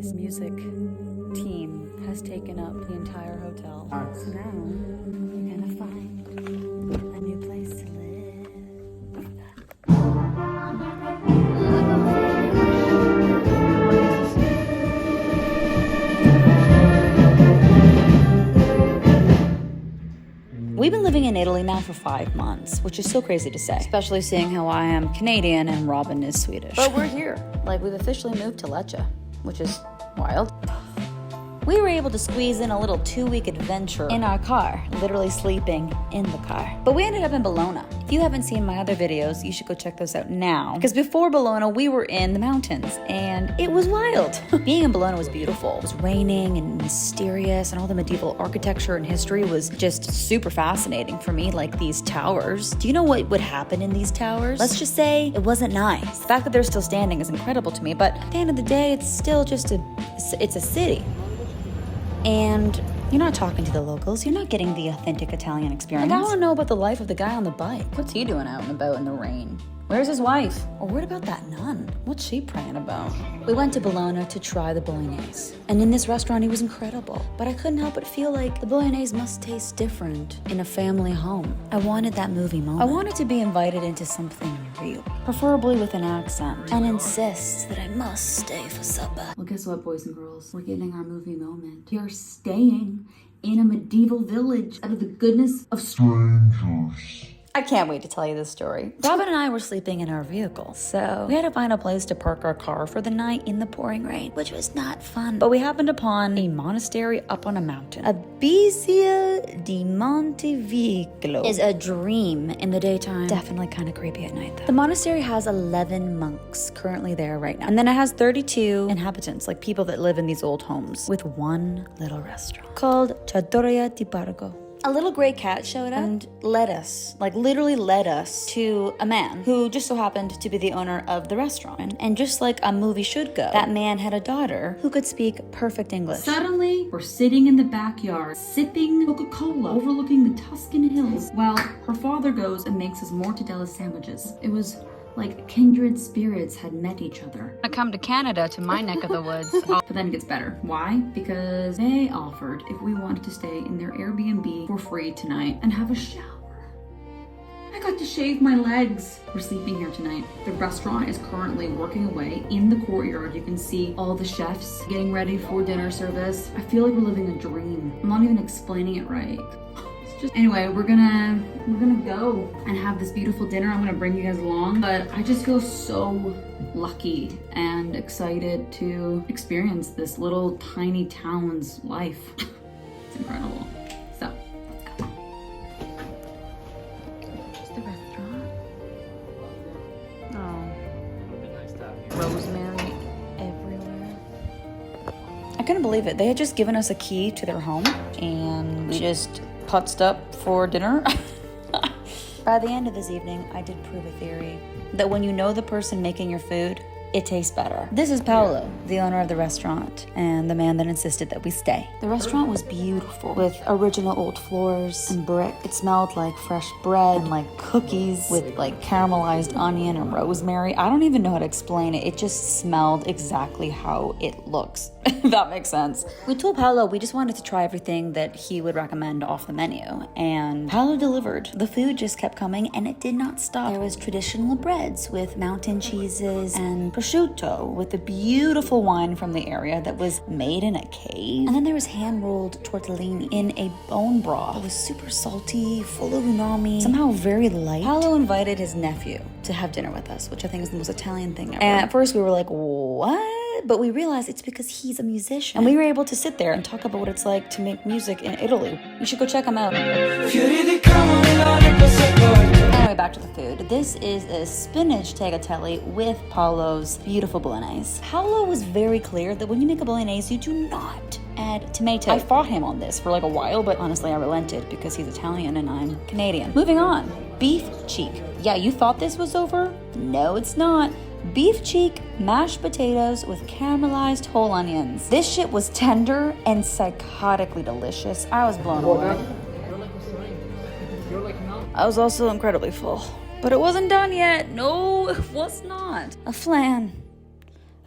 This music team has taken up the entire hotel. So now we're gonna find a new place to live. We've been living in Italy now for 5 months, which is so crazy to say, especially seeing how I am Canadian and Robin is Swedish. But we're here. Like, we've officially moved to Lecce, which is wild. We were able to squeeze in a little 2-week adventure in our car, literally sleeping in the car. But we ended up in Bologna. If you haven't seen my other videos, you should go check those out now. Because before Bologna, we were in the mountains, and it was wild. Being in Bologna was beautiful. It was raining and mysterious, and all the medieval architecture and history was just super fascinating for me, like these towers. Do you know what would happen in these towers? Let's just say it wasn't nice. The fact that they're still standing is incredible to me, but at the end of the day, it's still just it's a city. And you're not talking to the locals. You're not getting the authentic Italian experience. Like, I want to know about the life of the guy on the bike. What's he doing out and about in the rain? Where's his wife? Or what about that nun? What's she praying about? We went to Bologna to try the Bolognese. And in this restaurant, it was incredible. But I couldn't help but feel like the Bolognese must taste different in a family home. I wanted that movie moment. I wanted to be invited into something real, preferably with an accent, and insist that I must stay for supper. Well, guess what, boys and girls? We're getting our movie moment. You're staying in a medieval village out of the goodness of strangers. I can't wait to tell you this story. Robin and I were sleeping in our vehicle, so we had to find a place to park our car for the night in the pouring rain, which was not fun. But we happened upon a monastery up on a mountain. Abbazia di Montevico is a dream in the daytime. Definitely kind of creepy at night, though. The monastery has 11 monks currently there right now. And then it has 32 inhabitants, like people that live in these old homes, with one little restaurant called Trattoria di Pargo. A little gray cat showed up and led us, like literally led us to a man who just so happened to be the owner of the restaurant. And just like a movie should go, that man had a daughter who could speak perfect English. Suddenly, we're sitting in the backyard, sipping Coca-Cola, overlooking the Tuscan hills, while her father goes and makes us mortadella sandwiches. It was like kindred spirits had met each other. I come to Canada, to my neck of the woods. But then it gets better. Why? Because they offered if we wanted to stay in their Airbnb for free tonight and have a shower. I got to shave my legs. We're sleeping here tonight. The restaurant is currently working away. In the courtyard, you can see all the chefs getting ready for dinner service. I feel like we're living a dream. I'm not even explaining it right. Anyway, we're gonna go and have this beautiful dinner. I'm gonna bring you guys along, but I just feel so lucky and excited to experience this little tiny town's life. It's incredible. So, let's go. Just the restaurant. Oh. Rosemary everywhere. I couldn't believe it. They had just given us a key to their home, and we just putzed up for dinner. By the end of this evening, I did prove a theory that when you know the person making your food, it tastes better. This is Paolo, the owner of the restaurant, and the man that insisted that we stay. The restaurant was beautiful, with original old floors and brick. It smelled like fresh bread and like cookies with like caramelized onion and rosemary. I don't even know how to explain it. It just smelled exactly how it looks. If that makes sense. We told Paolo we just wanted to try everything that he would recommend off the menu, and Paolo delivered. The food just kept coming, and it did not stop. There was traditional breads with mountain cheeses and prosciutto with a beautiful wine from the area that was made in a cave. And then there was hand-rolled tortellini in a bone broth. It was super salty, full of umami, somehow very light. Paolo invited his nephew to have dinner with us, which I think is the most Italian thing ever. And at first we were like, what? But we realized it's because he's a musician. And we were able to sit there and talk about what it's like to make music in Italy. You should go check him out. Anyway, back to the food. This is a spinach tagliatelle with Paolo's beautiful bolognese. Paolo was very clear that when you make a bolognese, you do not add tomato. I fought him on this for like a while, but honestly I relented because he's Italian and I'm Canadian. Moving on, beef cheek. Yeah, you thought this was over? No, it's not. Beef cheek, mashed potatoes with caramelized whole onions. This shit was tender and psychotically delicious. I was blown away. I was also incredibly full. But it wasn't done yet. No, it was not. A flan.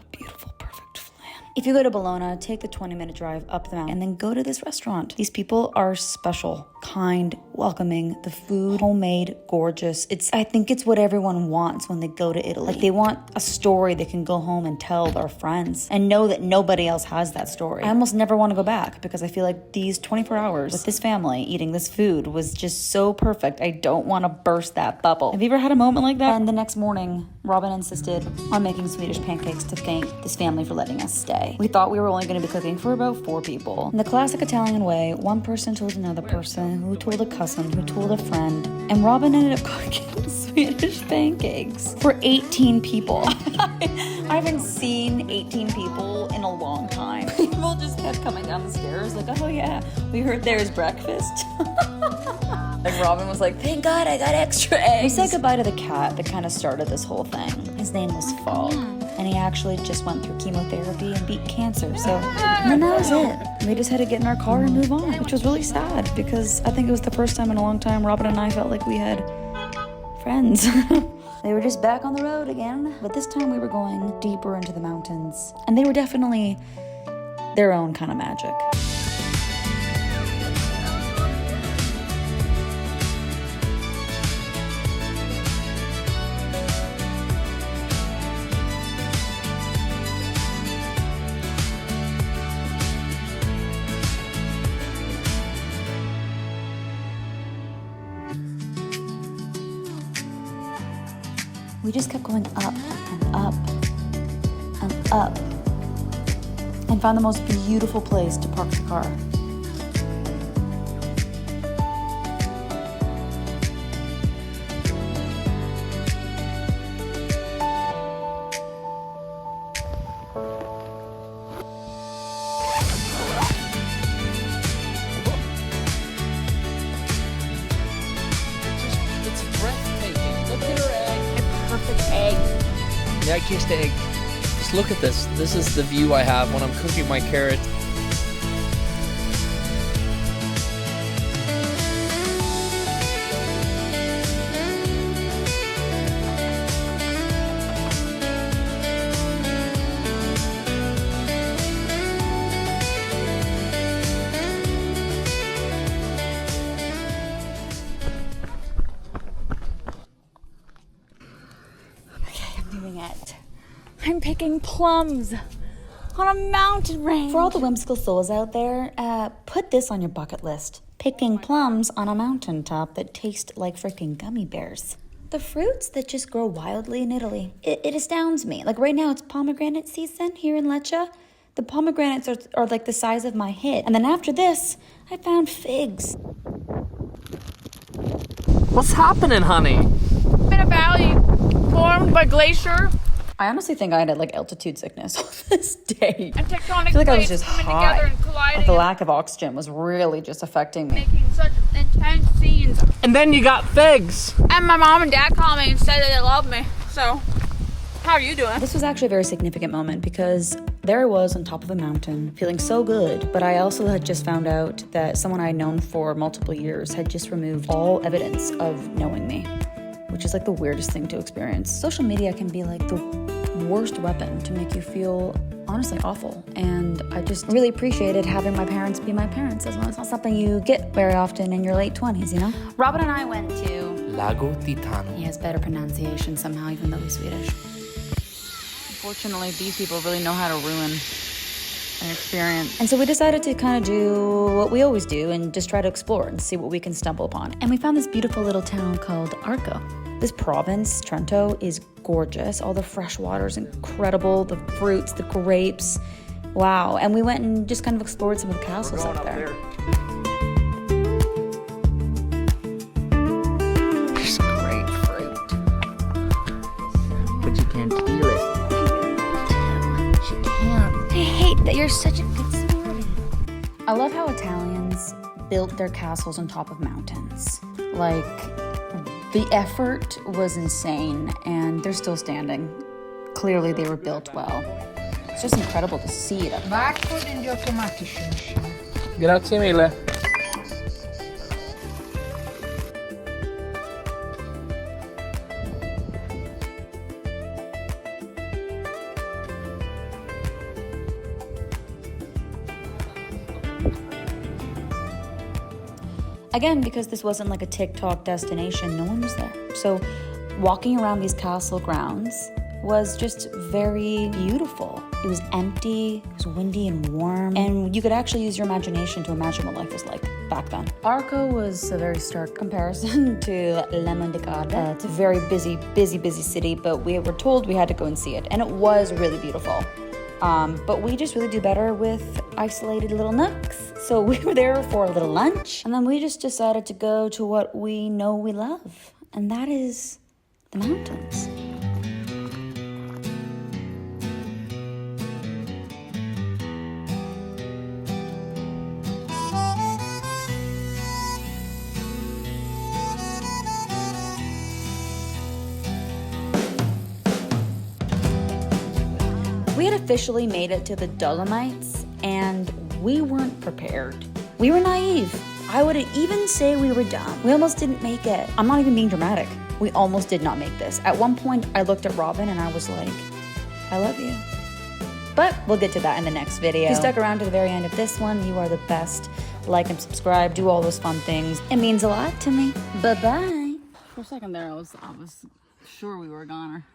A beautiful, perfect flan. If you go to Bologna, take the 20-minute drive up the mountain and then go to this restaurant. These people are special, kind, welcoming, the food, homemade, gorgeous. I think it's what everyone wants when they go to Italy. Like, they want a story they can go home and tell their friends and know that nobody else has that story. I almost never want to go back because I feel like these 24 hours with this family eating this food was just so perfect. I don't want to burst that bubble. Have you ever had a moment like that? And the next morning, Robin insisted on making Swedish pancakes to thank this family for letting us stay. We thought we were only going to be cooking for about 4 people. In the classic Italian way, one person told another person, who told a cousin, who told a friend, and Robin ended up cooking Swedish pancakes for 18 people. I haven't seen 18 people in a long time. People just kept coming down the stairs like, oh yeah, we heard there's breakfast. Like, Robin was like, thank God I got extra eggs. We said goodbye to the cat that kind of started this whole thing. His name was Fall. And he actually just went through chemotherapy and beat cancer. So, and then that was it. We just had to get in our car and move on, which was really sad because I think it was the first time in a long time Robin and I felt like we had friends. They were just back on the road again. But this time we were going deeper into the mountains. And they were definitely their own kind of magic. We just kept going up and up and up and found the most beautiful place to park the car. Yeah, I kissed egg. Just look at this. This is the view I have when I'm cooking my carrot. I'm picking plums on a mountain range. For all the whimsical souls out there, put this on your bucket list. Picking plums on a mountaintop that taste like freaking gummy bears. The fruits that just grow wildly in Italy. It astounds me. Like right now it's pomegranate season here in Lecce. The pomegranates are like the size of my head. And then after this, I found figs. What's happening, honey? I'm in a valley formed by glacier. I honestly think I had like altitude sickness on this day. And tectonic I feel like I was plates just coming high. together and colliding. Like the lack of oxygen was really just affecting me. Making such intense scenes. And then you got figs. And my mom and dad called me and said that they love me. So, how are you doing? This was actually a very significant moment because there I was on top of a mountain, feeling so good, but I also had just found out that someone I had known for multiple years had just removed all evidence of knowing me, which is like the weirdest thing to experience. Social media can be like the worst weapon to make you feel honestly awful, and I just really appreciated having my parents be my parents as well. It's not something you get very often in your late 20s, you know? Robin and I went to Lago Titano. He has better pronunciation somehow, even though he's Swedish. Unfortunately, these people really know how to ruin an experience. And so we decided to kind of do what we always do and just try to explore and see what we can stumble upon. And we found this beautiful little town called Arco. This province, Trento, is gorgeous. All the fresh water is incredible. The fruits, the grapes. Wow. And we went and just kind of explored some of the castles up there. There's great fruit. But you can't feel it. You can't. I hate that you're such a good sport. I love how Italians built their castles on top of mountains. Like, the effort was insane, and they're still standing. Clearly, they were built well. It's just incredible to see it up there. Grazie mille. Again, because this wasn't like a TikTok destination, no one was there. So walking around these castle grounds was just very beautiful. It was empty, it was windy and warm, and you could actually use your imagination to imagine what life was like back then. Arco was a very stark comparison to La Mondicada. It's a very busy city, but we were told we had to go and see it, and it was really beautiful. But we just really do better with isolated little nooks. So we were there for a little lunch, and then we just decided to go to what we know we love, and that is the mountains. We had officially made it to the Dolomites, and we weren't prepared. We were naive. I would even say we were dumb. We almost didn't make it. I'm not even being dramatic. We almost did not make this. At one point, I looked at Robin and I was like, I love you. But we'll get to that in the next video. If you stuck around to the very end of this one, you are the best. Like and subscribe, do all those fun things. It means a lot to me. Bye-bye. For a second there, I was sure we were a goner.